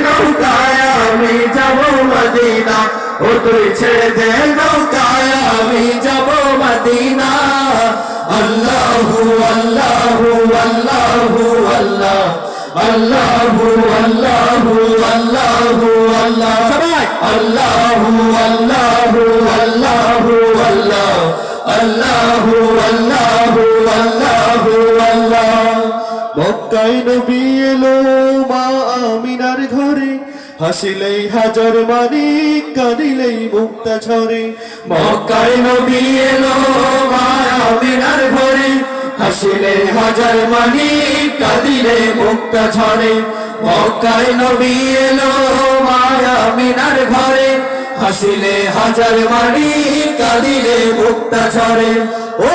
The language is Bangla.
নৌকায় আমি যাব মদিনা ও তুই ছেড়ে দে নৌকায় আমি যাব মদিনা আল্লাহু আল্লাহু আল্লাহু আল্লাহ আল্লাহু আল্লাহু আল্লাহু আল্লাহ সবাই আল্লাহু আল্লাহু আল্লাহু আল্লাহ আল্লাহু আল্লাহু আল্লাহু আল্লাহ মক্কায় নবী এলো মা আমিনার ঘরে হাসিলেই হাজার মানিক কাঁদিলেই মুক্তা ঝরে মক্কায় নবী এলো মা আমিনার ঘরে হাসিলে হাজার মানিক কাঁদিলে মুক্তা ঝরে মক্কায় নবী এলো মা আমিনার ঘরে হাসিলে হাজার মানিক কাঁদিলে মুক্তা ঝরে ও